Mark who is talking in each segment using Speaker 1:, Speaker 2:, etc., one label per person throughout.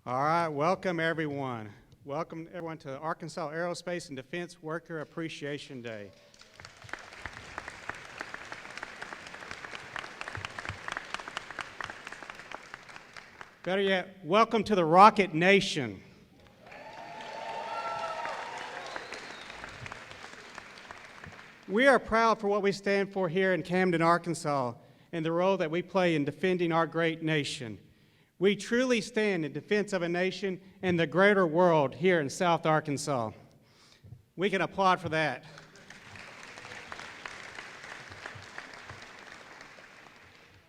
Speaker 1: All right, welcome everyone. Welcome everyone to Arkansas Aerospace and Defense Worker Appreciation Day. Better yet, welcome to the Rocket Nation. We are proud for what we stand for here in Camden, Arkansas, and the role that we play in defending our great nation. We truly stand in defense of a nation and the greater world here in South Arkansas. We can applaud for that.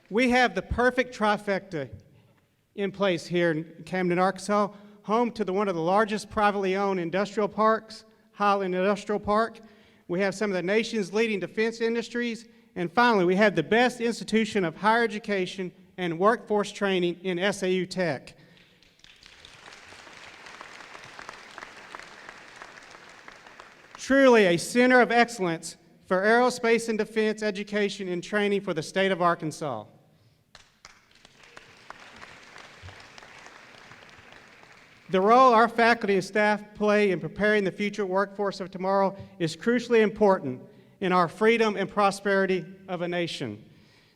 Speaker 1: We have the perfect trifecta in place here in Camden, Arkansas, home to one of the largest privately owned industrial parks, Highland Industrial Park. We have some of the nation's leading defense industries, and finally, we have the best institution of higher education and workforce training in SAU Tech. Truly a center of excellence for aerospace and defense education and training for the state of Arkansas. The role our faculty and staff play in preparing the future workforce of tomorrow is crucially important in our freedom and prosperity of a nation.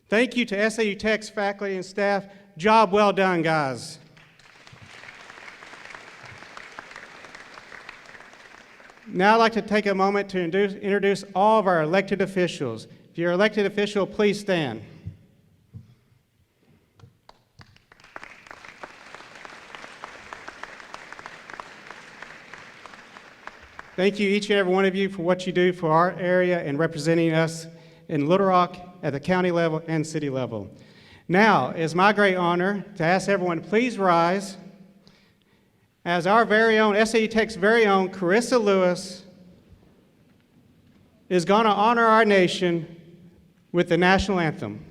Speaker 1: Thank you to SAU Tech's faculty and staff. Job well done, guys. Now I'd like to take a moment to introduce all of our elected officials. If you're an elected official, please stand. Thank you, each and every one of you, for what you do for our area and representing us in Little Rock at the county level and city level. Now, it's my great honor to ask everyone to please rise as our very own, SAU Tech's very own, Carissa Lewis is going to honor our nation with the National Anthem.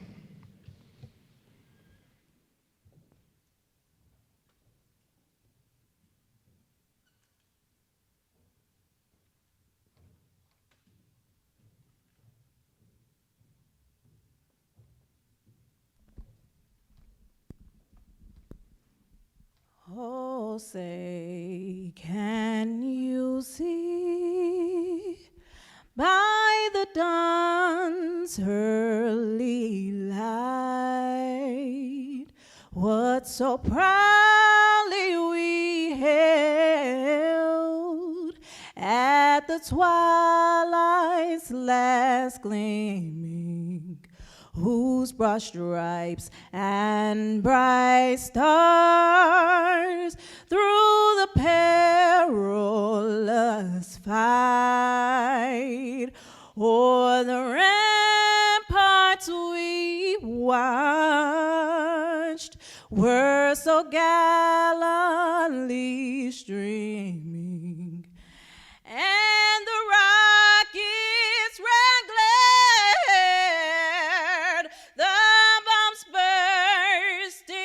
Speaker 2: Oh, say, can you see by the dawn's early light what so proudly we hailed at the twilight's last gleaming, whose broad stripes and bright stars through the perilous fight o'er the ramparts we watched were so gallantly streaming, and the rockets ran glare, the bombs bursting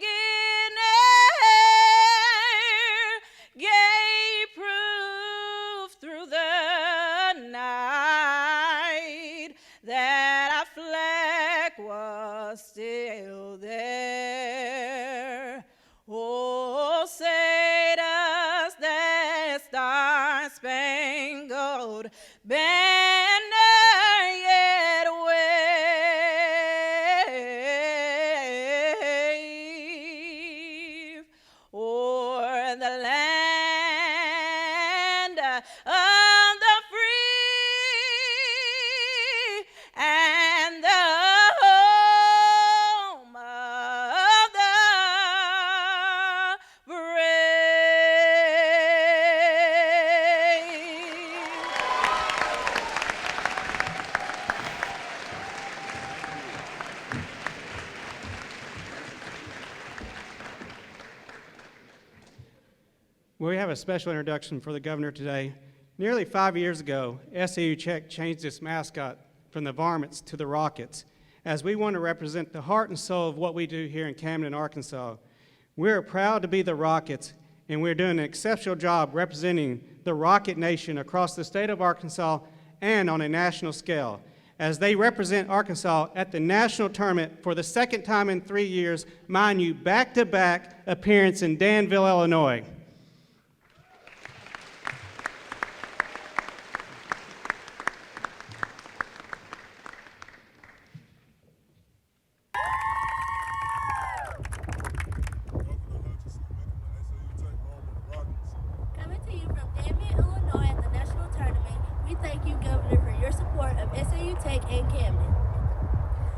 Speaker 2: in air gave proof through the night that our flag was still there. Oh, say does that star-spangled banner yet wave o'er the land of the free and the home of the
Speaker 1: We have a special introduction for the governor today. Nearly 5 years ago, SAU Tech changed its mascot from the varmints to the rockets, as we want to represent the heart and soul of what we do here in Camden, Arkansas. We're proud to be the Rockets, and we're doing an exceptional job representing the Rocket Nation across the state of Arkansas and on a national scale. as they represent Arkansas at the national tournament for the second time in 3 years, mind you, back-to-back appearance in Danville, Illinois.
Speaker 3: Coming to you from Danville, Illinois at the national tournament, we thank you, Governor, for your support of SAU Tech and Camden.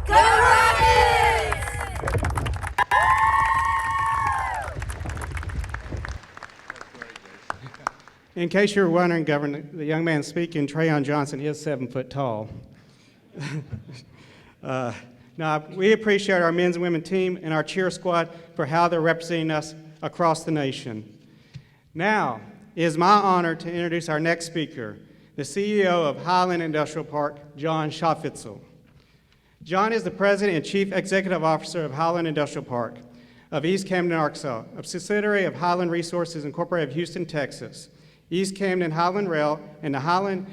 Speaker 3: Go Rockets!
Speaker 1: In case you're wondering, Governor, the young man speaking, Trayon Johnson, is 7 foot tall. Now, we appreciate our men's and women team and our cheer squad for how they're representing us across the nation. Now, it is my honor to introduce our next speaker, the CEO of Highland Industrial Park, John Schaffitzel. John is the President and Chief Executive Officer of Highland Industrial Park of East Camden, Arkansas, a subsidiary of Highland Resources Incorporated of Houston, Texas, East Camden Highland Rail, and the Highland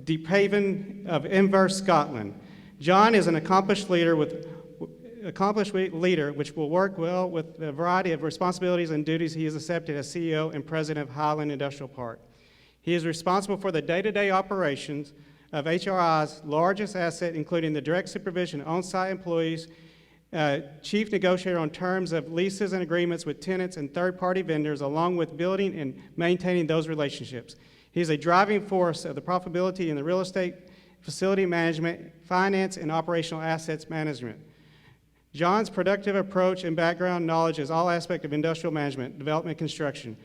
Speaker 1: Deephaven of Inverse, Scotland. John is an accomplished leader which will work well with the variety of responsibilities and duties he has accepted as CEO and President of Highland Industrial Park. He is responsible for the day-to-day operations of HRI's largest asset, including the direct supervision of on-site employees, chief negotiator on terms of leases and agreements with tenants and third-party vendors, along with building and maintaining those relationships. He is a driving force of the profitability in the real estate, facility management, finance, and operational assets management. John's productive approach and background knowledge is all aspects of industrial management, development, and construction.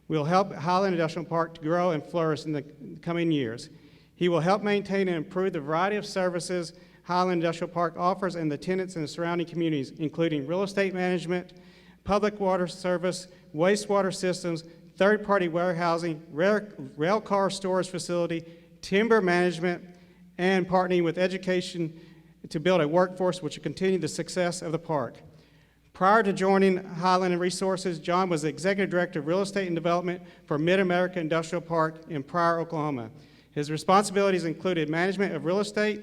Speaker 1: Will help Highland Industrial Park to grow and flourish in the coming years. He will help maintain and improve the variety of services Highland Industrial Park offers and the tenants in the surrounding communities, including real estate management, public water service, wastewater systems, third-party warehousing, rail car storage facility, timber management, and partnering with education to build a workforce which will continue the success of the park. Prior to joining Highland Resources, John was the Executive Director of Real Estate and Development for Mid-America Industrial Park in Pryor, Oklahoma. His responsibilities included management of real estate,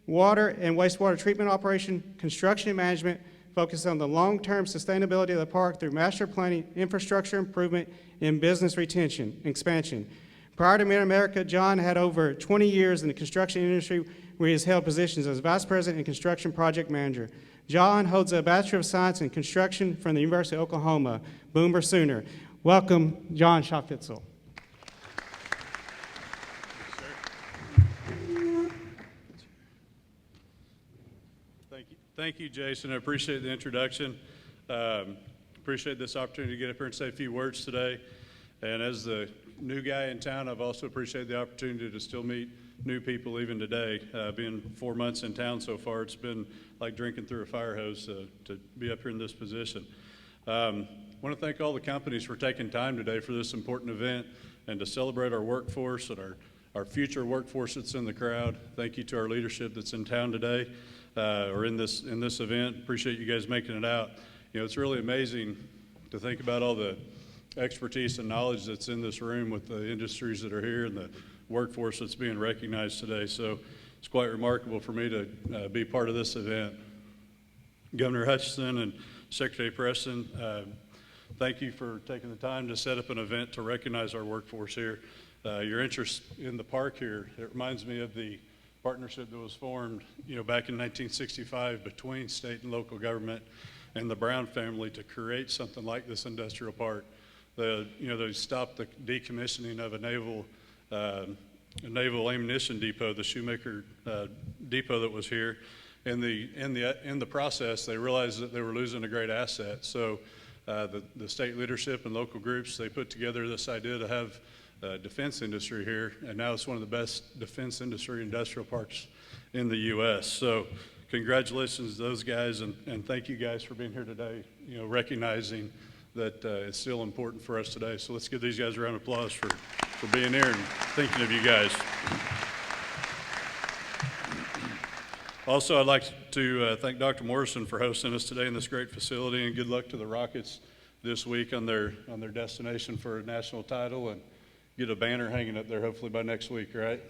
Speaker 1: water and wastewater treatment operation, construction management, focused on the long-term sustainability of the park through master planning, infrastructure improvement, and business retention, expansion. Prior to Mid-America, John had over 20 years in the construction industry where he has held positions as Vice President and Construction Project Manager. John holds a Bachelor of Science in Construction from the University of Oklahoma, Boomer Sooner. Welcome, John Schaffitzel.
Speaker 4: Thank you, Jason. I appreciate the introduction. Appreciate this opportunity to get up here and say a few words today. And as the new guy in town, I've also appreciated the opportunity to still meet new people even today. Being 4 months in town so far, it's been like drinking through a fire hose to be up here in this position. I want to thank all the companies for taking time today for this important event and to celebrate our workforce and our future workforce that's in the crowd. Thank you to our leadership that's in town today or in this event. Appreciate you guys making it out. You know, it's really amazing to think about all the expertise and knowledge that's in this room with the industries that are here and the workforce that's being recognized today. So it's quite remarkable for me to be part of this event. Governor Hutchinson and Secretary Preston, thank you for taking the time to set up an event to recognize our workforce here. Your interest in the park here, it reminds me of the partnership that was formed, back in 1965 between state and local government and the Brown family to create something like this industrial park. They stopped the decommissioning of a naval ammunition depot, the Shoemaker depot that was here. In the process, they realized that they were losing a great asset. So the state leadership and local groups, they put together this idea to have defense industry here, and now it's one of the best defense industry industrial parks in the U.S. So congratulations to those guys, and thank you guys for being here today, recognizing that it's still important for us today. So let's give these guys a round of applause for being here and thinking of you guys. Also, I'd like to thank Dr. Morrison for hosting us today in this great facility, and good luck to the Rockets this week on their destination for a national title, and get a banner hanging up there hopefully by next week, right?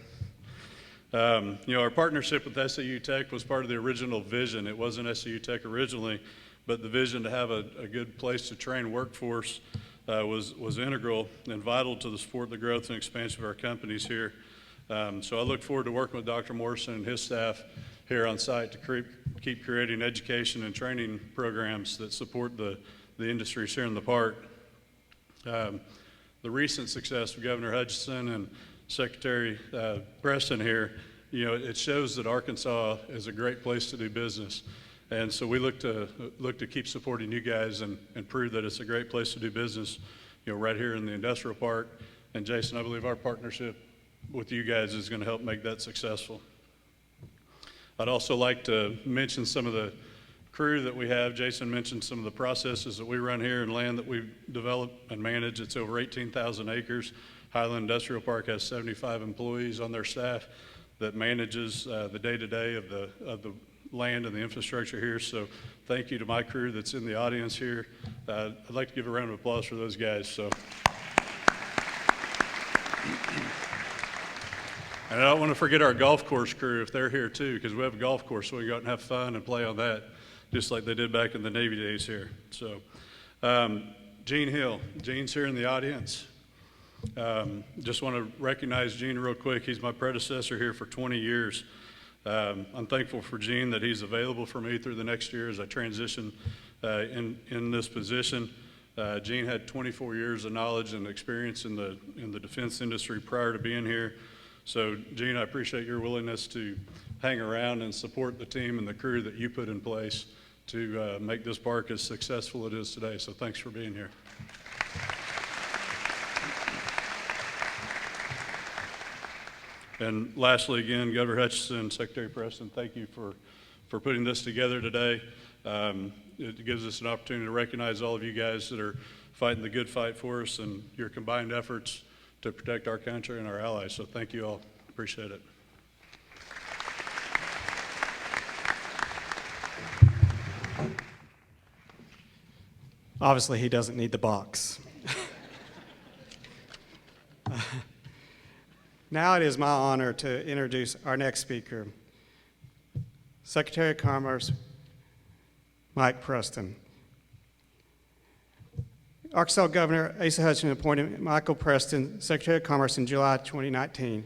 Speaker 4: Our partnership with SAU Tech was part of the original vision. It wasn't SAU Tech originally, but the vision to have a good place to train workforce was integral and vital to the support, the growth, and expansion of our companies here. So I look forward to working with Dr. Morrison and his staff here on site to keep creating education and training programs that support the industries here in the park. The recent success of Governor Hutchinson and Secretary Preston here, it shows that Arkansas is a great place to do business. And so we look to keep supporting you guys and prove that it's a great place to do business, right here in the industrial park. And Jason, I believe our partnership with you guys is going to help make that successful. I'd also like to mention some of the crew that we have. Jason mentioned some of the processes that we run here and land that we've developed and managed. It's over 18,000 acres. Highland Industrial Park has 75 employees on their staff that manages the day-to-day of the land and the infrastructure here. So thank you to my crew that's in the audience here. I'd like to give a round of applause for those guys. So. And I don't want to forget our golf course crew if they're here too, because we have a golf course, so we go out and have fun and play on that, just like they did back in the Navy days here. So, Gene Hill. Gene's here in the audience. Just want to recognize Gene real quick. He's my predecessor here for 20 years. I'm thankful for Gene that he's available for me through the next year as I transition in this position. Gene had 24 years of knowledge and experience in the defense industry prior to being here. So, Gene, I appreciate your willingness to hang around and support the team and the crew that you put in place to make this park as successful as it is today. So thanks for being here. And lastly, again, Governor Hutchinson, Secretary Preston, thank you for putting this together today. It gives us an opportunity to recognize all of you guys that are fighting the good fight for us and your combined efforts to protect our country and our allies. So thank you all. Appreciate it.
Speaker 1: Obviously, he doesn't need the box. Now it is my honor to introduce our next speaker, Secretary of Commerce, Mike Preston. Arkansas Governor Asa Hutchinson appointed Michael Preston Secretary of Commerce in July 2019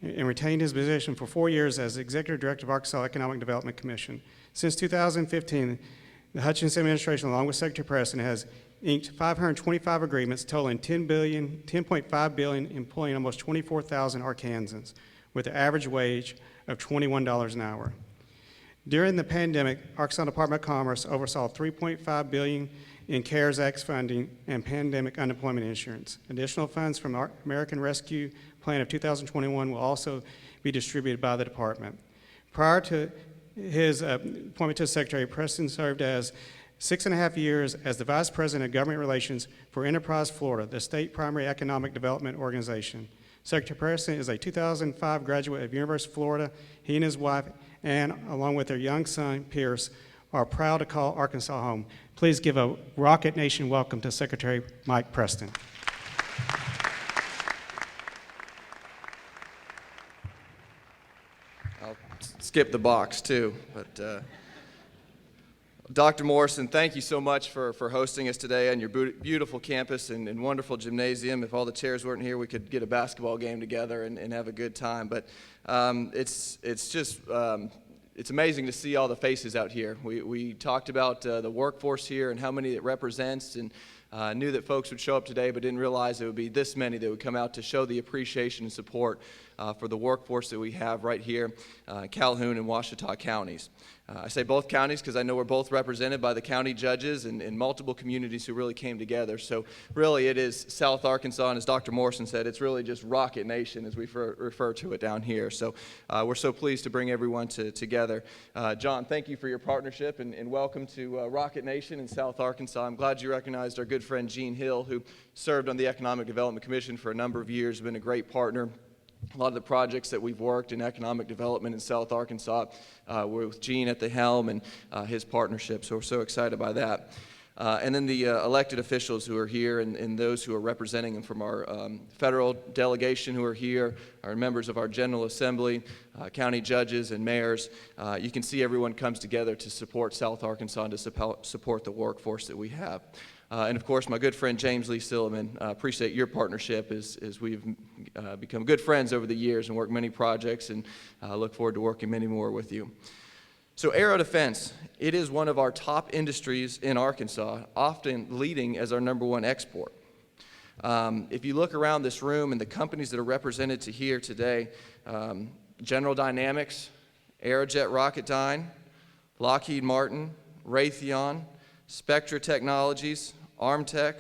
Speaker 1: and retained his position for 4 years as Executive Director of Arkansas Economic Development Commission. Since 2015, the Hutchinson administration, along with Secretary Preston, has inked 525 agreements totaling $10.5 billion, employing almost 24,000 Arkansans with an average wage of $21 an hour. During the pandemic, Arkansas Department of Commerce oversaw $3.5 billion in CARES Act funding and pandemic unemployment insurance. Additional funds from the American Rescue Plan of 2021 will also be distributed by the department. Prior to his appointment to Secretary, Preston served as 6.5 years as the Vice President of Government Relations for Enterprise Florida, the state primary economic development organization. Secretary Preston is a 2005 graduate of University of Florida. He and his wife, Ann, along with their young son, Pierce, are proud to call Arkansas home. Please give a Rocket Nation welcome to Secretary Mike Preston.
Speaker 5: I'll skip the box too, but Dr. Morrison, thank you so much for hosting us today on your beautiful campus and wonderful gymnasium. If all the chairs weren't here, we could get a basketball game together and have a good time. But it's amazing to see all the faces out here. We talked about the workforce here and how many it represents, and knew that folks would show up today, but didn't realize it would be this many that would come out to show the appreciation and support for the workforce that we have right here in Calhoun and Ouachita counties. I say both counties because I know we're both represented by the county judges and multiple communities who really came together. So really it is South Arkansas, and as Dr. Morrison said, it's really just Rocket Nation as we refer to it down here. So we're so pleased to bring everyone together. John, thank you for your partnership and welcome to Rocket Nation in South Arkansas. I'm glad you recognized our good friend Gene Hill, who served on the Economic Development Commission for a number of years, been a great partner. A lot of the projects that we've worked in economic development in South Arkansas were with Gene at the helm and his partnership, so we're so excited by that. And then the elected officials who are here and those who are representing them from our federal delegation who are here, our members of our General Assembly, county judges and mayors. You can see everyone comes together to support South Arkansas and to support the workforce that we have. And of course, my good friend James Lee Silliman, appreciate your partnership as we've become good friends over the years and worked many projects, and look forward to working many more with you. So aero defense, it is one of our top industries in Arkansas, often leading as our #1 export. If you look around this room and the companies that are represented here today, General Dynamics, Aerojet Rocketdyne, Lockheed Martin, Raytheon, Spectra Technologies, Armtech,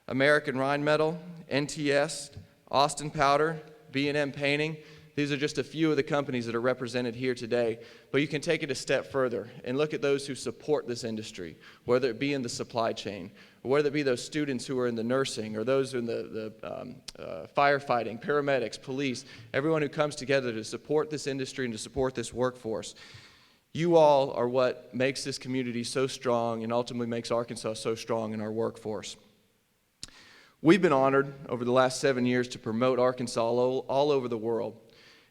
Speaker 5: American Rheinmetall, NTS, Austin Powder, B&M Painting. These are just a few of the companies that are represented here today. But you can take it a step further and look at those who support this industry, whether it be in the supply chain, or whether it be those students who are in the nursing, or those in the firefighting, paramedics, police, everyone who comes together to support this industry and to support this workforce. You all are what makes this community so strong and ultimately makes Arkansas so strong in our workforce. We've been honored over the last 7 years to promote Arkansas all over the world.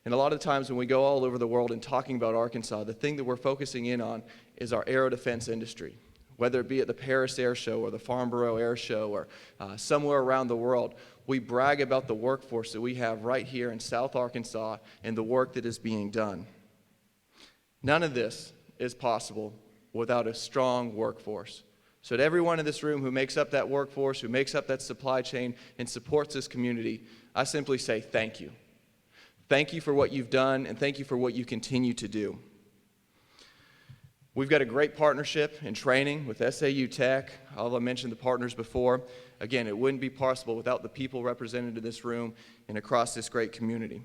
Speaker 5: And a lot of times when we go all over the world and talking about Arkansas, the thing that we're focusing in on is our aero defense industry. Whether it be at the Paris Air Show or the Farnborough Air Show or somewhere around the world, we brag about the workforce that we have right here in South Arkansas and the work that is being done. None of this is possible without a strong workforce. So to everyone in this room who makes up that workforce, who makes up that supply chain and supports this community, I simply say thank you. Thank you for what you've done, and thank you for what you continue to do. We've got a great partnership and training with SAU Tech. I'll mention the partners before. Again, it wouldn't be possible without the people represented in this room and across this great community.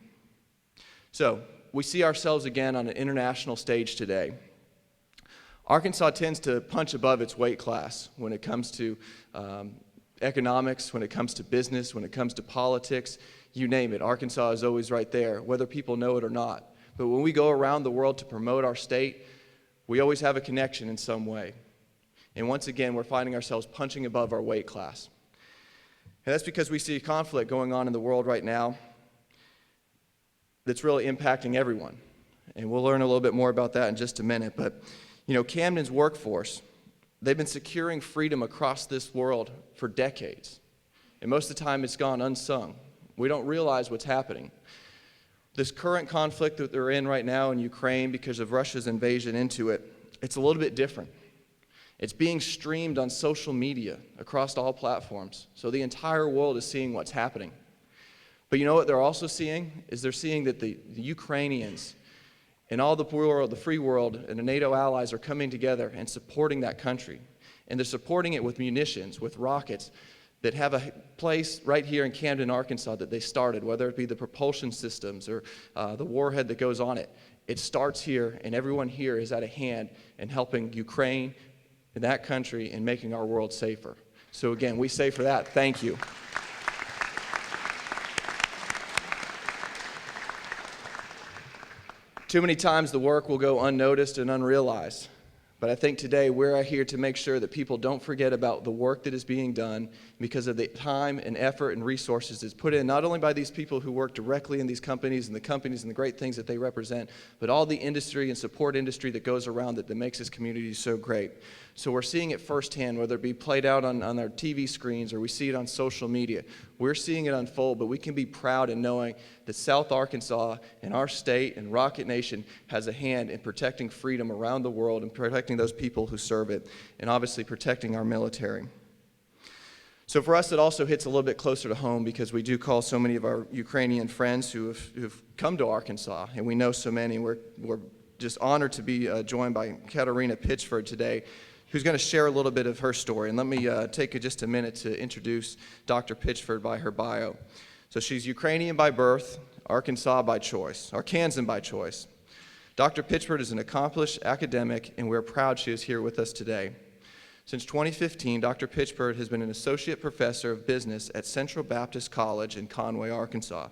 Speaker 5: So, we see ourselves again on an international stage today. Arkansas tends to punch above its weight class when it comes to economics, when it comes to business, when it comes to politics, you name it. Arkansas is always right there, whether people know it or not. But when we go around the world to promote our state, we always have a connection in some way. And once again, we're finding ourselves punching above our weight class. And that's because we see conflict going on in the world right now that's really impacting everyone. And we'll learn a little bit more about that in just a minute. But, Camden's workforce, they've been securing freedom across this world for decades. And most of the time, it's gone unsung. We don't realize what's happening. This current conflict that they're in right now in Ukraine because of Russia's invasion into it, it's a little bit different. It's being streamed on social media across all platforms. So the entire world is seeing what's happening. But you know what they're also seeing? Is they're seeing that the Ukrainians and all the world, the free world, and the NATO allies are coming together and supporting that country. And they're supporting it with munitions, with rockets that have a place right here in Camden, Arkansas that they started, whether it be the propulsion systems or the warhead that goes on it. It starts here, and everyone here is at a hand in helping Ukraine and that country and making our world safer. So again, we say for that, thank you. Too many times the work will go unnoticed and unrealized. But I think today we're here to make sure that people don't forget about the work that is being done because of the time and effort and resources that's put in, not only by these people who work directly in these companies and the great things that they represent, but all the industry and support industry that goes around it that makes this community so great. So we're seeing it firsthand, whether it be played out on our TV screens or we see it on social media. We're seeing it unfold, but we can be proud in knowing that South Arkansas and our state and Rocket Nation has a hand in protecting freedom around the world and protecting those people who serve it, and obviously protecting our military. So for us, it also hits a little bit closer to home because we do call so many of our Ukrainian friends who've come to Arkansas, and we know so many. We're just honored to be joined by Katarina Pitchford today, who's going to share a little bit of her story. And let me take just a minute to introduce Dr. Pitchford by her bio. So she's Ukrainian by birth, Arkansan by choice. Dr. Pitchford is an accomplished academic, and we're proud she is here with us today. Since 2015, Dr. Pitchford has been an associate professor of business at Central Baptist College in Conway, Arkansas.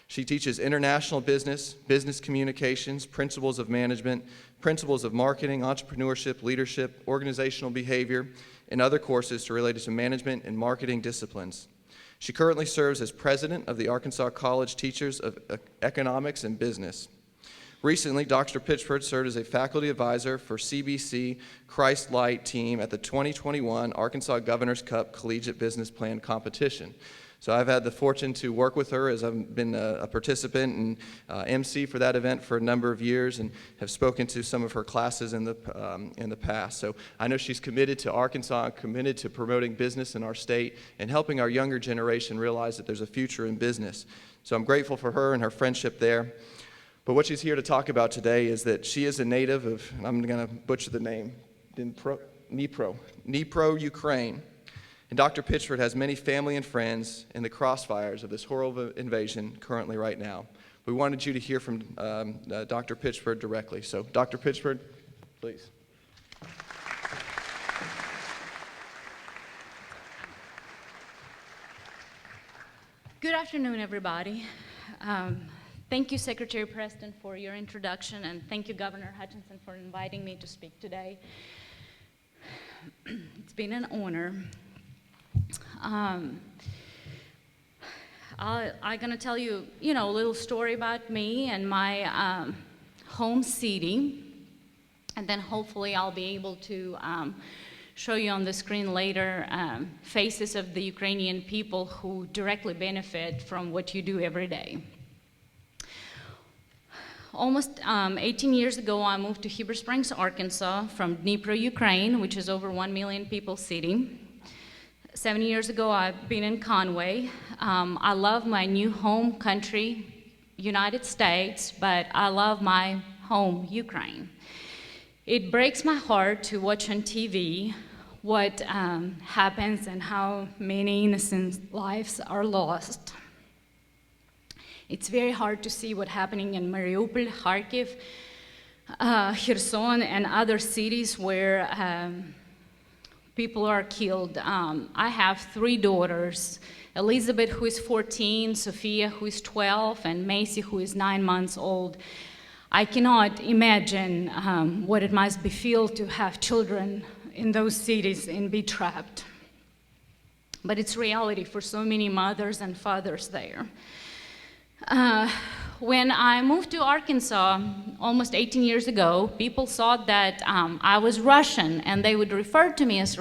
Speaker 5: She teaches international business, business communications, principles of management, principles of marketing, entrepreneurship, leadership, organizational behavior, and other courses related to management and marketing disciplines. She currently serves as president of the Arkansas College Teachers of Economics and Business. Recently, Dr. Pitchford served as a faculty advisor for CBC Christ Light team at the 2021 Arkansas Governor's Cup Collegiate Business Plan Competition. So I've had the fortune to work with her as I've been a participant and MC for that event for a number of years and have spoken to some of her classes in the past. So I know she's committed to Arkansas and committed to promoting business in our state and helping our younger generation realize that there's a future in business. So I'm grateful for her and her friendship there. But what she's here to talk about today is that she is a native of, and I'm going to butcher the name, Dnipro, Ukraine. And Dr. Pitchford has many family and friends in the crossfires of this horrible invasion currently right now. We wanted you to hear from Dr. Pitchford directly. So, Dr. Pitchford, please.
Speaker 6: Good afternoon, everybody. Thank you, Secretary Preston, for your introduction, and thank you, Governor Hutchinson, for inviting me to speak today. It's been an honor. I'm going to tell you, a little story about me and my home city, and then hopefully I'll be able to show you on the screen later faces of the Ukrainian people who directly benefit from what you do every day. Almost 18 years ago, I moved to Heber Springs, Arkansas from Dnipro, Ukraine, which is over 1 million people city. 7 years ago, I've been in Conway. I love my new home country, United States, but I love my home, Ukraine. It breaks my heart to watch on TV what happens and how many innocent lives are lost. It's very hard to see what's happening in Mariupol, Kharkiv, Kherson, and other cities where people are killed. I have 3 daughters, Elizabeth, who is 14, Sophia, who is 12, and Macy, who is 9 months old. I cannot imagine what it must be feel to have children in those cities and be trapped. But it's reality for so many mothers and fathers there. When I moved to Arkansas almost 18 years ago, people thought that I was Russian, and they would refer to me as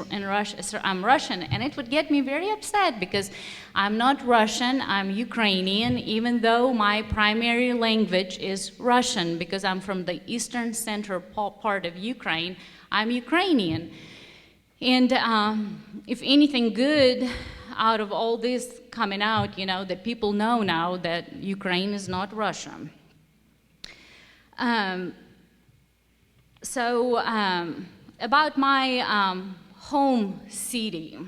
Speaker 6: I'm Russian, and it would get me very upset because I'm not Russian, I'm Ukrainian, even though my primary language is Russian because I'm from the eastern central part of Ukraine. I'm Ukrainian. And if anything good out of all this coming out, that people know now that Ukraine is not Russia. About my home city.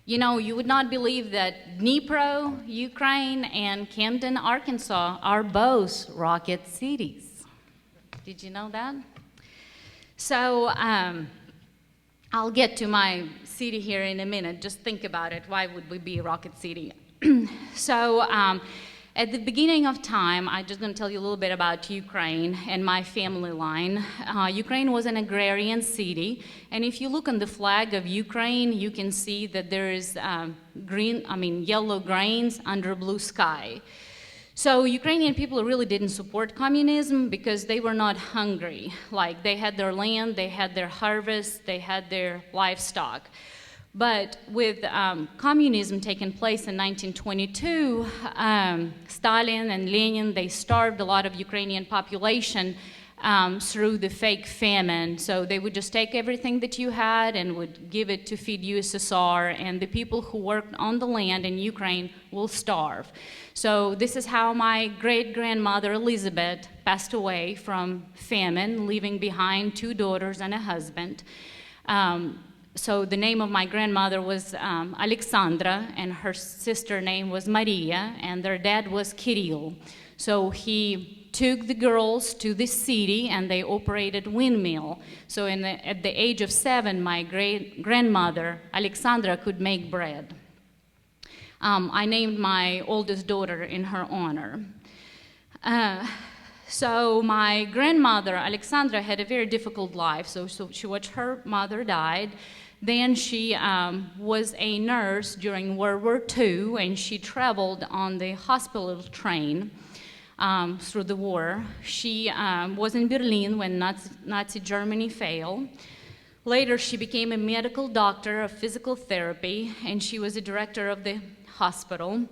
Speaker 6: You would not believe that Dnipro, Ukraine, and Camden, Arkansas are both rocket cities. Did you know that? So, I'll get to my city here in a minute. Just think about it. Why would we be a rocket city? So at the beginning of time, I'm just going to tell you a little bit about Ukraine and my family line. Ukraine was an agrarian city. And if you look on the flag of Ukraine, you can see that there is yellow grains under blue sky. So Ukrainian people really didn't support communism because they were not hungry. Like, they had their land, they had their harvest, they had their livestock. But with communism taking place in 1922, Stalin and Lenin, they starved a lot of Ukrainian population through the fake famine. So they would just take everything that you had and would give it to feed USSR, and the people who worked on the land in Ukraine will starve. So this is how my great-grandmother Elizabeth passed away from famine, leaving behind 2 daughters and a husband. So the name of my grandmother was Alexandra, and her sister name was Maria, and their dad was Kirill. So he took the girls to the city, and they operated windmill. So at the age of 7, my great-grandmother, Alexandra, could make bread. I named my oldest daughter in her honor. So my grandmother, Alexandra, had a very difficult life. So she watched her mother died. Then she was a nurse during World War II, and she traveled on the hospital train through the war. She was in Berlin when Nazi Germany failed. Later, she became a medical doctor of physical therapy, and she was a director of the hospital,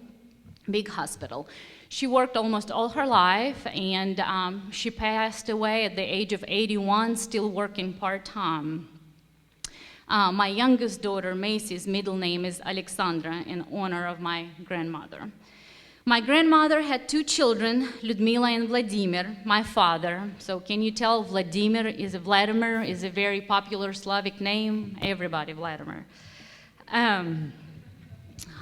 Speaker 6: big hospital. She worked almost all her life, and she passed away at the age of 81, still working part-time. My youngest daughter, Macy's middle name is Alexandra, in honor of my grandmother. My grandmother had 2 children, Ludmila and Vladimir, my father. So can you tell Vladimir is a very popular Slavic name? Everybody, Vladimir.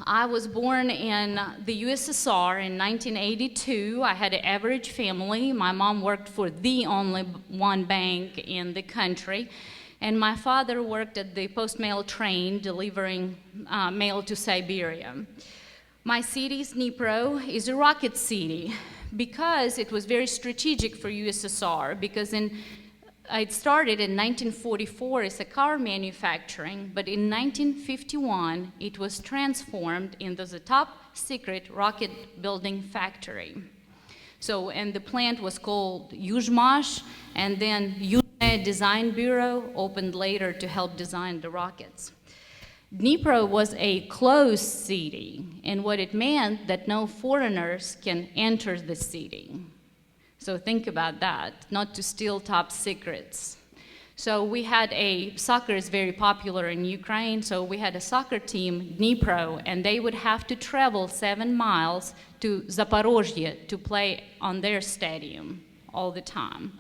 Speaker 6: I was born in the USSR in 1982. I had an average family. My mom worked for the only one bank in the country, and my father worked at the post-mail train delivering mail to Siberia. My city, Dnipro, is a rocket city because it was very strategic for USSR, because it started in 1944 as a car manufacturing, but in 1951 it was transformed into the top secret rocket building factory. So, and the plant was called Yuzhmash, and then Yuzhny Design Bureau opened later to help design the rockets. Dnipro was a closed city, and what it meant that no foreigners can enter the city. So think about that, not to steal top secrets. So we had soccer is very popular in Ukraine, so we had a soccer team, Dnipro, and they would have to travel 7 miles to Zaporozhye to play on their stadium all the time.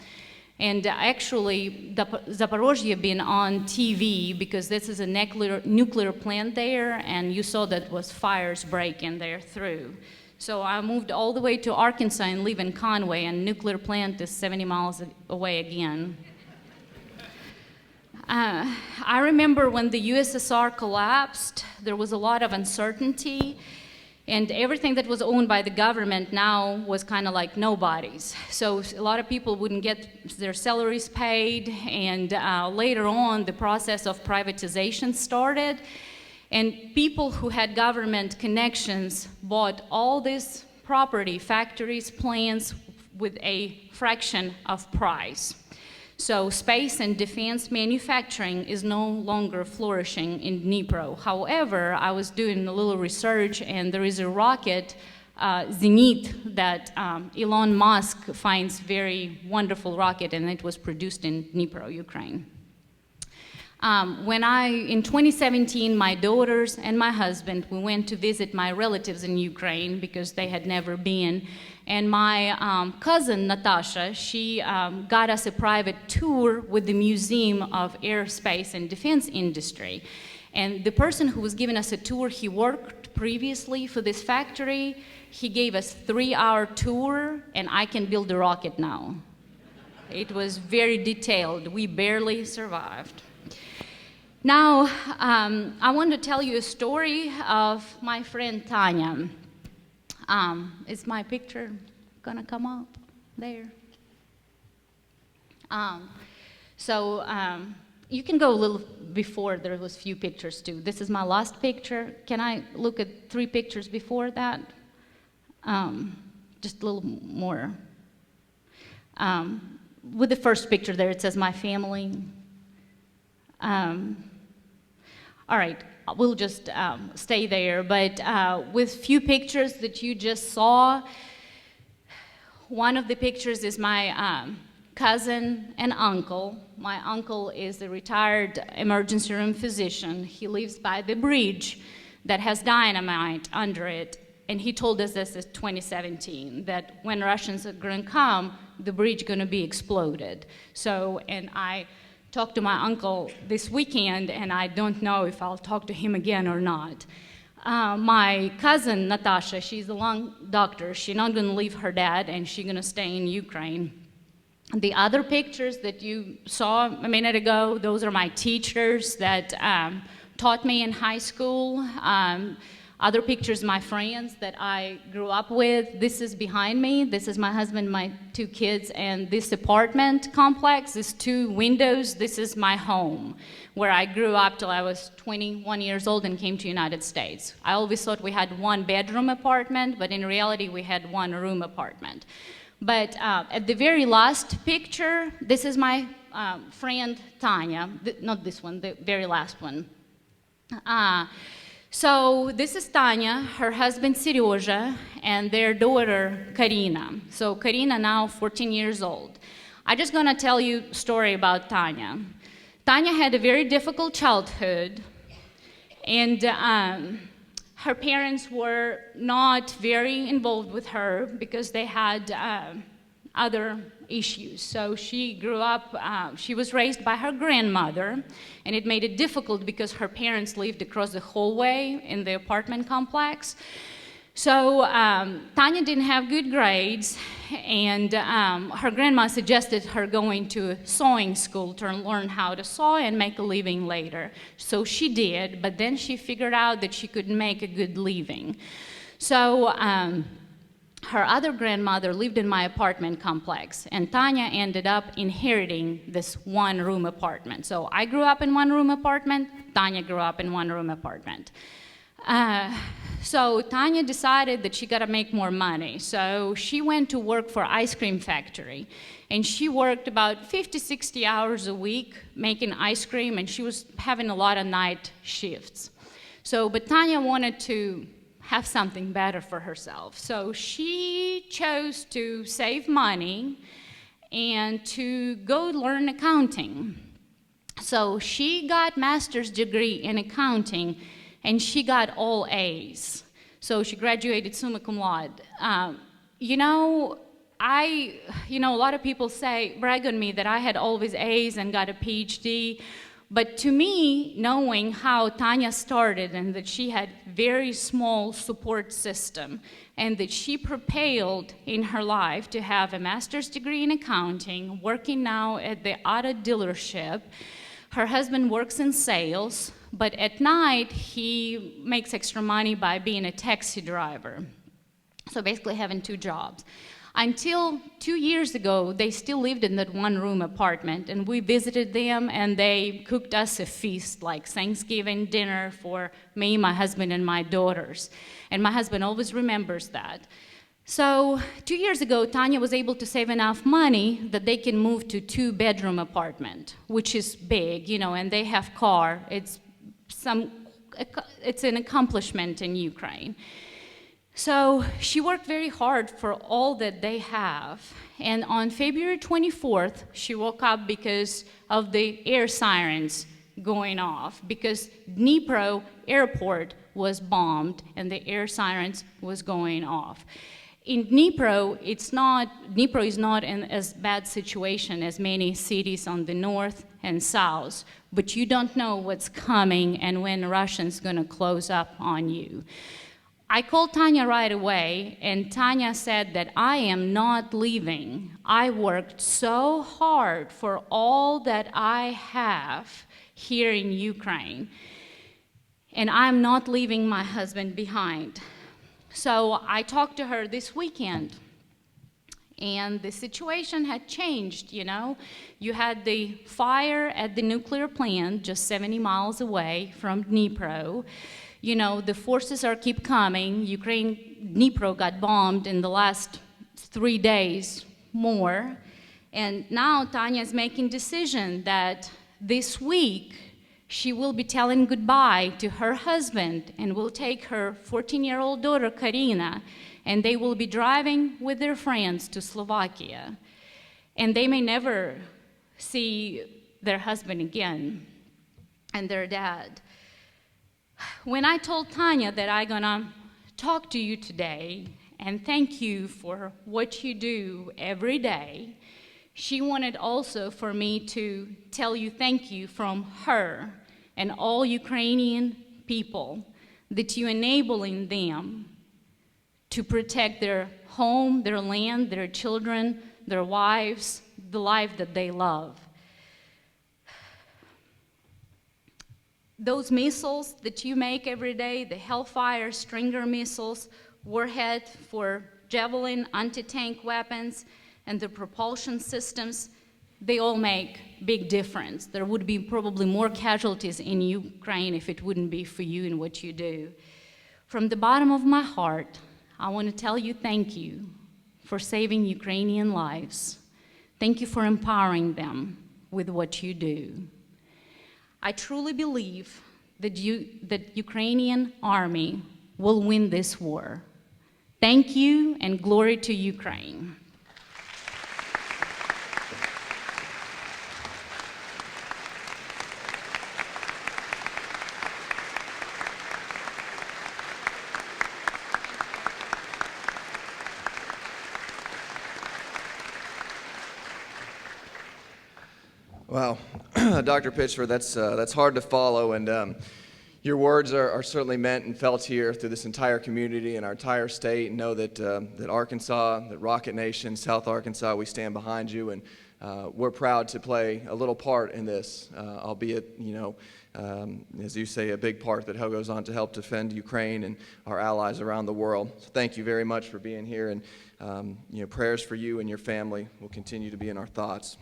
Speaker 6: And actually, Zaporozhye been on TV because this is a nuclear plant there, and you saw that was fires breaking there through. So I moved all the way to Arkansas and live in Conway, and nuclear plant is 70 miles away again. I remember when the USSR collapsed, there was a lot of uncertainty, and everything that was owned by the government now was kind of like nobody's. So a lot of people wouldn't get their salaries paid, and later on the process of privatization started. And people who had government connections bought all this property, factories, plants, with a fraction of price. So space and defense manufacturing is no longer flourishing in Dnipro. However, I was doing a little research, and there is a rocket, Zenit, that Elon Musk finds very wonderful rocket, and it was produced in Dnipro, Ukraine. In 2017, my daughters and my husband, we went to visit my relatives in Ukraine because they had never been. And my cousin, Natasha, she got us a private tour with the Museum of Aerospace and Defense Industry. And the person who was giving us a tour, he worked previously for this factory. He gave us a 3-hour tour, and I can build a rocket now. It was very detailed. We barely survived. Now, I want to tell you a story of my friend Tanya. Is my picture gonna come up there? You can go a little before. There was a few pictures too. This is my last picture. Can I look at 3 pictures before that? Just a little more. With the first picture there, it says my family. All right, we'll just stay there, but with few pictures that you just saw, one of the pictures is my cousin and uncle. My uncle is a retired emergency room physician. He lives by the bridge that has dynamite under it, and he told us this in 2017, that when Russians are gonna come, the bridge gonna be exploded. So, and I talked to my uncle this weekend, and I don't know if I'll talk to him again or not. My cousin, Natasha, she's a lung doctor. She's not gonna leave her dad, and she's gonna stay in Ukraine. The other pictures that you saw a minute ago, those are my teachers that taught me in high school. Other pictures, my friends that I grew up with. This is behind me. This is my husband, my 2 kids, and this apartment complex, these 2 windows, this is my home, where I grew up till I was 21 years old and came to United States. I always thought we had 1-bedroom apartment, but in reality, we had 1-room apartment. But at the very last picture, this is my friend Tanya, not this one, the very last one. So this is Tanya, her husband Seryoja, and their daughter Karina. So Karina now 14 years old. I'm just gonna tell you a story about Tanya. Tanya had a very difficult childhood, and her parents were not very involved with her because they had other issues. So she grew up, she was raised by her grandmother, and it made it difficult because her parents lived across the hallway in the apartment complex. So Tanya didn't have good grades, and her grandma suggested her going to a sewing school to learn how to sew and make a living later. So she did, but then she figured out that she couldn't make a good living. So her other grandmother lived in my apartment complex, and Tanya ended up inheriting this 1-room apartment. So I grew up in 1-room apartment, Tanya grew up in 1-room apartment. So Tanya decided that she gotta make more money. So she went to work for ice cream factory, and she worked about 50, 60 hours a week making ice cream, and she was having a lot of night shifts. So, but Tanya wanted to have something better for herself. So she chose to save money and to go learn accounting. So she got master's degree in accounting, and she got all A's. So she graduated summa cum laude. You know, a lot of people brag on me that I had always A's and got a PhD. But to me, knowing how Tanya started and that she had very small support system and that she prevailed in her life to have a master's degree in accounting, working now at the auto dealership. Her husband works in sales, but at night he makes extra money by being a taxi driver. So basically having 2 jobs. Until 2 years ago, they still lived in that 1-room apartment, and we visited them, and they cooked us a feast, like Thanksgiving dinner for me, my husband, and my daughters. And my husband always remembers that. So 2 years ago, Tanya was able to save enough money that they can move to 2-bedroom apartment, which is big, and they have car. It's an accomplishment in Ukraine. So she worked very hard for all that they have. And on February 24th, she woke up because of the air sirens going off, because Dnipro airport was bombed and the air sirens was going off. In Dnipro, Dnipro is not in as bad situation as many cities on the north and south, but you don't know what's coming and when Russians gonna close up on you. I called Tanya right away, and Tanya said that I am not leaving. I worked so hard for all that I have here in Ukraine, and I'm not leaving my husband behind. So I talked to her this weekend, and the situation had changed, You had the fire at the nuclear plant just 70 miles away from Dnipro. The forces keep coming. Dnipro got bombed in the last 3 days more. And now Tanya's making decision that this week she will be telling goodbye to her husband and will take her 14-year-old daughter, Karina, and they will be driving with their friends to Slovakia. And they may never see their husband again and their dad. When I told Tanya that I'm gonna talk to you today and thank you for what you do every day, she wanted also for me to tell you thank you from her and all Ukrainian people that you're enabling them to protect their home, their land, their children, their wives, the life that they love. Those missiles that you make every day, the Hellfire, Stinger missiles, warhead for Javelin, anti-tank weapons, and the propulsion systems, they all make big difference. There would be probably more casualties in Ukraine if it wouldn't be for you and what you do. From the bottom of my heart, I want to tell you thank you for saving Ukrainian lives. Thank you for empowering them with what you do. I truly believe that Ukrainian army will win this war. Thank you, and glory to Ukraine.
Speaker 5: Wow, Dr. Pitchford, that's hard to follow, and your words are certainly meant and felt here through this entire community and our entire state. And know that that Arkansas, that Rocket Nation, South Arkansas, we stand behind you, and we're proud to play a little part in this, albeit, as you say, a big part that goes on to help defend Ukraine and our allies around the world. So thank you very much for being here, and prayers for you and your family will continue to be in our thoughts.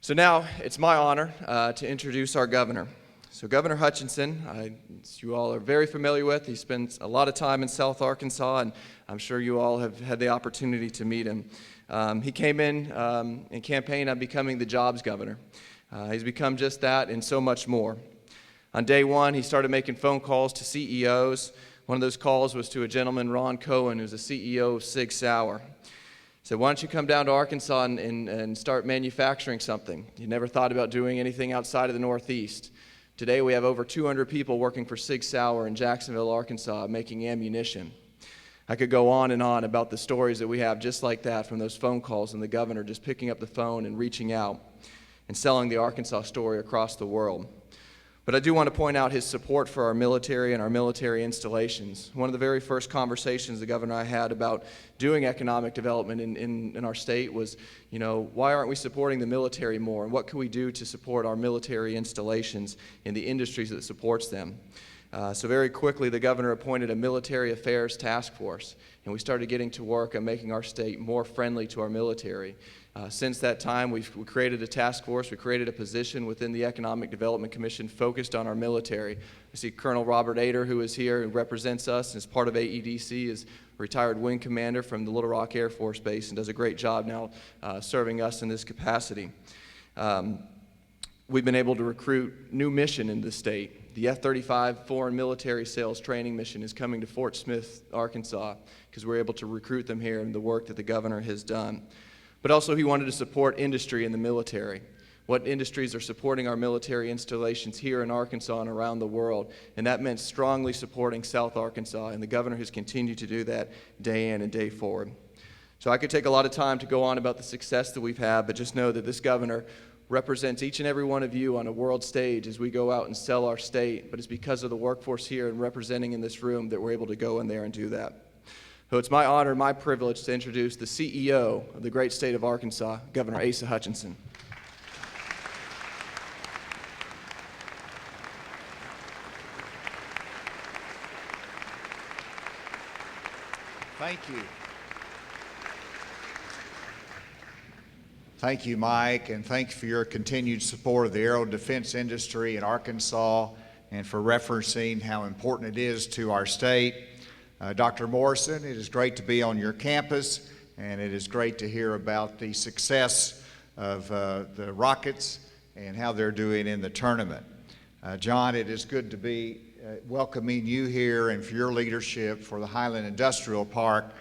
Speaker 5: So now it's my honor to introduce our governor. So Governor Hutchinson, as you all are very familiar with, he spends a lot of time in South Arkansas, and I'm sure you all have had the opportunity to meet him. He came in campaign on becoming the jobs governor. He's become just that and so much more. On day one, he started making phone calls to CEOs. One of those calls was to a gentleman, Ron Cohen, who's the CEO of Sig Sauer. He said, why don't you come down to Arkansas and start manufacturing something? You never thought about doing anything outside of the Northeast. Today we have over 200 people working for Sig Sauer in Jacksonville, Arkansas, making ammunition. I could go on and on about the stories that we have just like that from those phone calls and the governor just picking up the phone and reaching out and selling the Arkansas story across the world. But I do want to point out his support for our military and our military installations. One of the very first conversations the governor and I had about doing economic development in our state was, why aren't we supporting the military more? And what can we do to support our military installations in the industries that supports them? So very quickly, the governor appointed a military affairs task force, and we started getting to work on making our state more friendly to our military. Since that time, we created a task force. We created a position within the Economic Development Commission focused on our military. I see Colonel Robert Ader, who is here and represents us as part of AEDC, is a retired wing commander from the Little Rock Air Force Base and does a great job now serving us in this capacity. We've been able to recruit new mission in the state. The F-35 Foreign Military Sales Training Mission is coming to Fort Smith, Arkansas, because we're able to recruit them here and the work that the governor has done. But also he wanted to support industry in the military. What industries are supporting our military installations here in Arkansas and around the world, and that meant strongly supporting South Arkansas, and the governor has continued to do that day in and day forward. So I could take a lot of time to go on about the success that we've had, but just know that this governor represents each and every one of you on a world stage as we go out and sell our state, but it's because of the workforce here and representing in this room that we're able to go in there and do that. So it's my honor and my privilege to introduce the CEO of the great state of Arkansas, Governor Asa Hutchinson.
Speaker 7: Thank you. Thank you, Mike, and thanks for your continued support of the aero defense industry in Arkansas and for referencing how important it is to our state. Dr. Morrison, it is great to be on your campus, and it is great to hear about the success of the Rockets and how they're doing in the tournament. John, it is good to be welcoming you here and for your leadership for the Highland Industrial Park,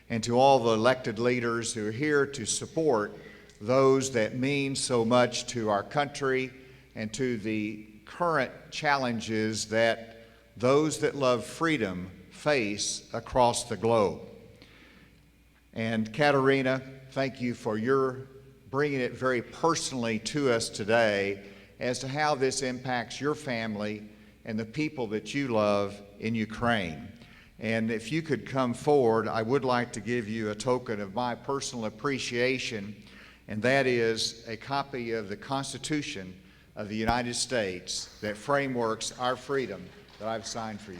Speaker 7: and to all the elected leaders who are here to support those that mean so much to our country and to the current challenges that those that love freedom face across the globe. And Katarina, thank you for your bringing it very personally to us today as to how this impacts your family and the people that you love in Ukraine. And if you could come forward, I would like to give you a token of my personal appreciation, and that is a copy of the Constitution of the United States that frameworks our freedom that I've signed for you.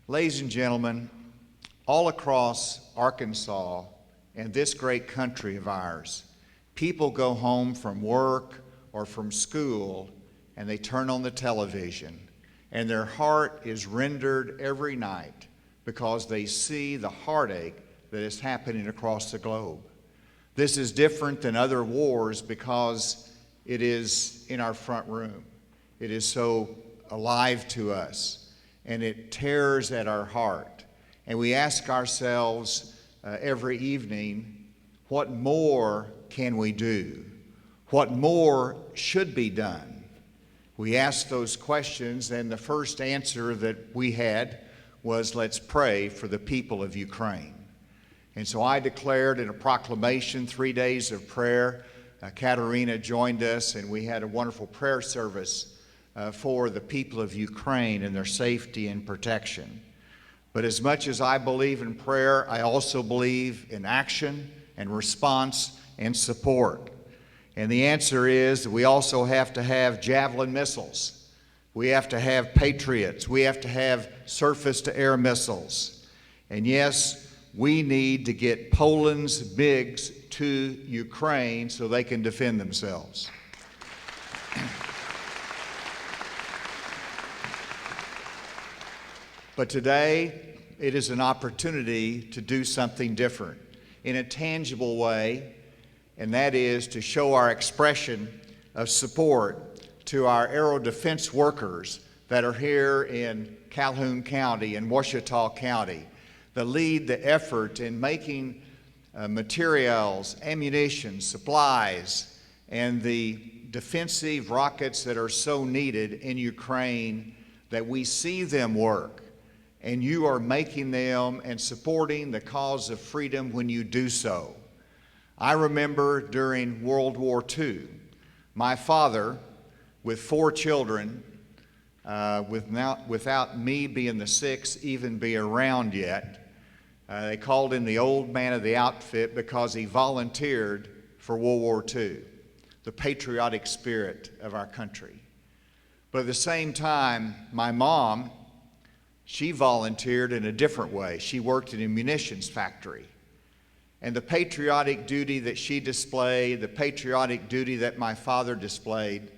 Speaker 7: Ladies and gentlemen, all across Arkansas and this great country of ours, people go home from work or from school and they turn on the television, and their heart is rendered every night because they see the heartache that is happening across the globe. This is different than other wars because it is in our front room. It is so alive to us, and it tears at our heart. And we ask ourselves every evening, what more can we do? What more should be done? We asked those questions, and the first answer that we had was, let's pray for the people of Ukraine. And so I declared in a proclamation 3 days of prayer. Katarina joined us, and we had a wonderful prayer service for the people of Ukraine and their safety and protection. But as much as I believe in prayer, I also believe in action and response and support. And the answer is that we also have to have Javelin missiles. We have to have Patriots. We have to have surface-to-air missiles. And yes, we need to get Poland's MiGs to Ukraine so they can defend themselves. But today, it is an opportunity to do something different in a tangible way, and that is to show our expression of support to our aero defense workers that are here in Calhoun County and Ouachita County, that lead the effort in making materials, ammunition, supplies, and the defensive rockets that are so needed in Ukraine, that we see them work. And you are making them and supporting the cause of freedom when you do so. I remember during World War II, my father, with 4 children, without me being the 6th even be around yet, they called him the old man of the outfit because he volunteered for World War II, the patriotic spirit of our country. But at the same time, my mom, she volunteered in a different way. She worked in a munitions factory. And the patriotic duty that she displayed, the patriotic duty that my father displayed,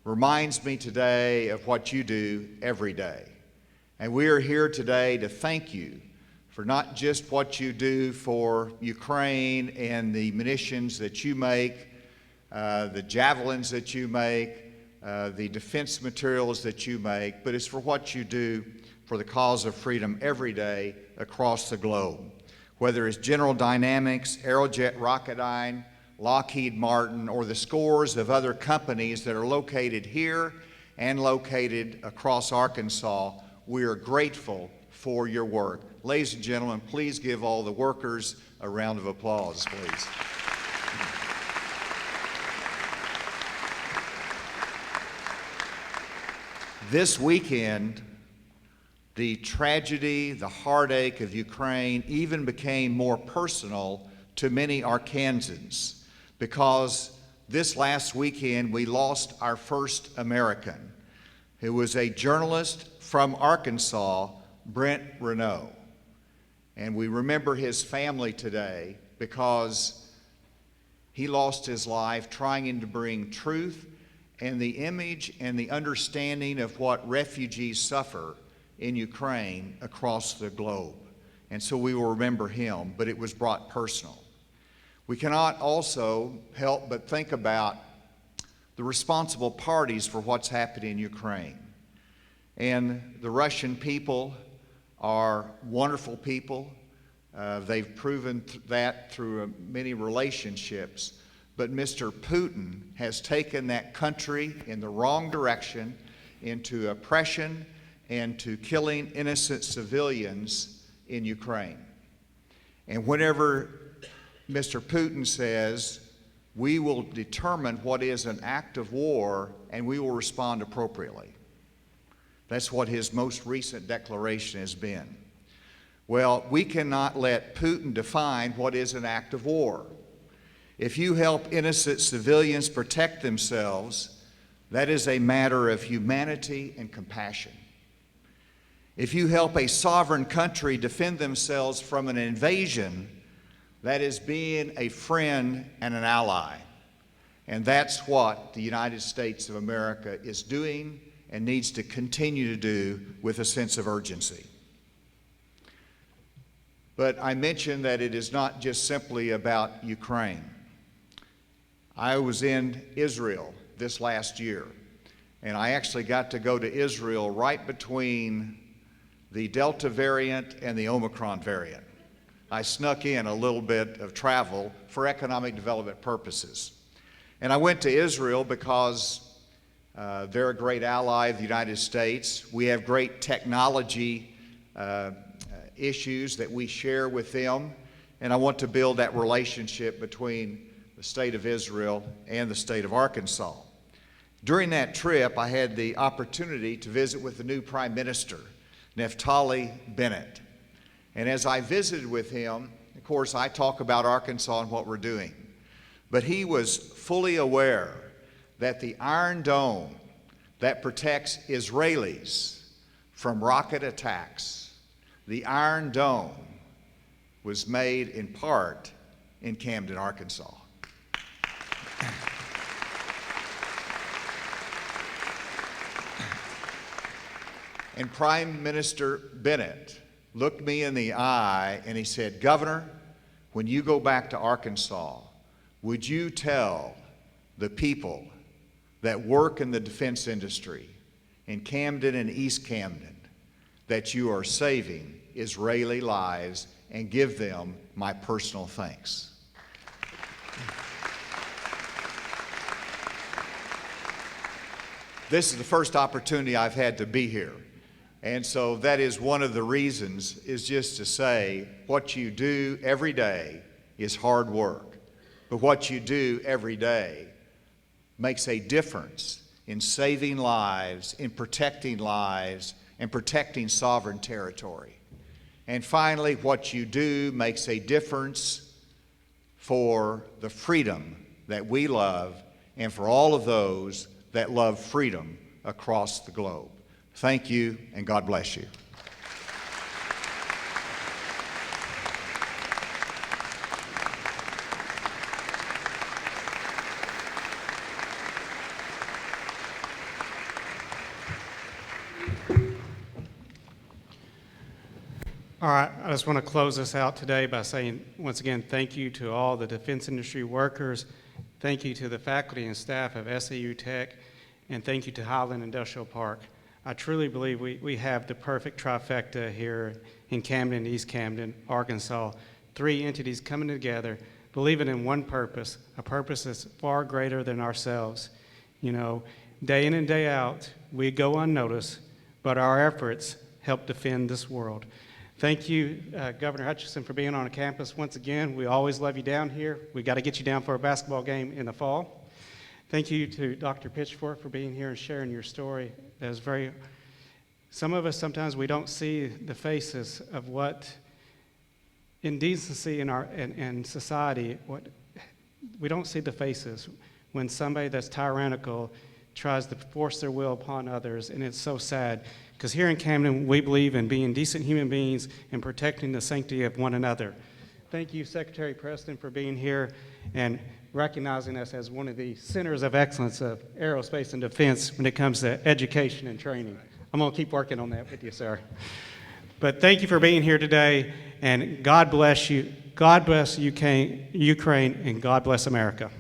Speaker 7: reminds me today of what you do every day. And we are here today to thank you for not just what you do for Ukraine and the munitions that you make, the javelins that you make, the defense materials that you make, but it's for what you do for the cause of freedom every day across the globe. Whether it's General Dynamics, Aerojet Rocketdyne, Lockheed Martin, or the scores of other companies that are located here and located across Arkansas, we are grateful for your work. Ladies and gentlemen, please give all the workers a round of applause, please. This weekend, the tragedy, the heartache of Ukraine even became more personal to many Arkansans, because this last weekend we lost our first American, who was a journalist from Arkansas, Brent Renault. And we remember his family today because he lost his life trying to bring truth and the image and the understanding of what refugees suffer in Ukraine across the globe. And so we will remember him, but it was brought personal. We cannot also help but think about the responsible parties for what's happening in Ukraine. And the Russian people are wonderful people. They've proven that through many relationships. But Mr. Putin has taken that country in the wrong direction, into oppression and to killing innocent civilians in Ukraine. And whenever Mr. Putin says, we will determine what is an act of war and we will respond appropriately. That's what his most recent declaration has been. Well, we cannot let Putin define what is an act of war. If you help innocent civilians protect themselves, that is a matter of humanity and compassion. If you help a sovereign country defend themselves from an invasion, that is being a friend and an ally. And that's what the United States of America is doing and needs to continue to do with a sense of urgency. But I mentioned that it is not just simply about Ukraine. I was in Israel this last year, and I actually got to go to Israel right between the Delta variant and the Omicron variant. I snuck in a little bit of travel for economic development purposes. And I went to Israel because they're a great ally of the United States. We have great technology issues that we share with them, and I want to build that relationship between the state of Israel and the state of Arkansas. During that trip, I had the opportunity to visit with the new Prime Minister, Naftali Bennett. And as I visited with him, of course, I talk about Arkansas and what we're doing. But he was fully aware that the Iron Dome that protects Israelis from rocket attacks, the Iron Dome was made in part in Camden, Arkansas. And Prime Minister Bennett looked me in the eye and he said, "Governor, when you go back to Arkansas, would you tell the people that work in the defense industry in Camden and East Camden that you are saving Israeli lives and give them my personal thanks." This is the first opportunity I've had to be here. And so that is one of the reasons, is just to say what you do every day is hard work. But what you do every day makes a difference in saving lives, in protecting lives, and protecting sovereign territory. And finally, what you do makes a difference for the freedom that we love and for all of those that love freedom across the globe. Thank you, and God bless you.
Speaker 1: All right, I just want to close this out today by saying, once again, thank you to all the defense industry workers. Thank you to the faculty and staff of SAU Tech, and thank you to Highland Industrial Park. I truly believe we have the perfect trifecta here in Camden, East Camden, Arkansas. 3 entities coming together, believing in one purpose, a purpose that's far greater than ourselves. You know, day in and day out, we go unnoticed, but our efforts help defend this world. Thank you, Governor Hutchinson, for being on a campus once again. We always love you down here. We got to get you down for a basketball game in the fall. Thank you to Dr. Pitchford for being here and sharing your story. That was very, some of us sometimes we don't see the faces of what indecency in society, we don't see the faces when somebody that's tyrannical tries to force their will upon others, and it's so sad. Because here in Camden, we believe in being decent human beings and protecting the sanctity of one another. Thank you, Secretary Preston, for being here and recognizing us as one of the centers of excellence of aerospace and defense when it comes to education and training. I'm going to keep working on that with you, sir. But thank you for being here today, and God bless you. God bless Ukraine, and God bless America.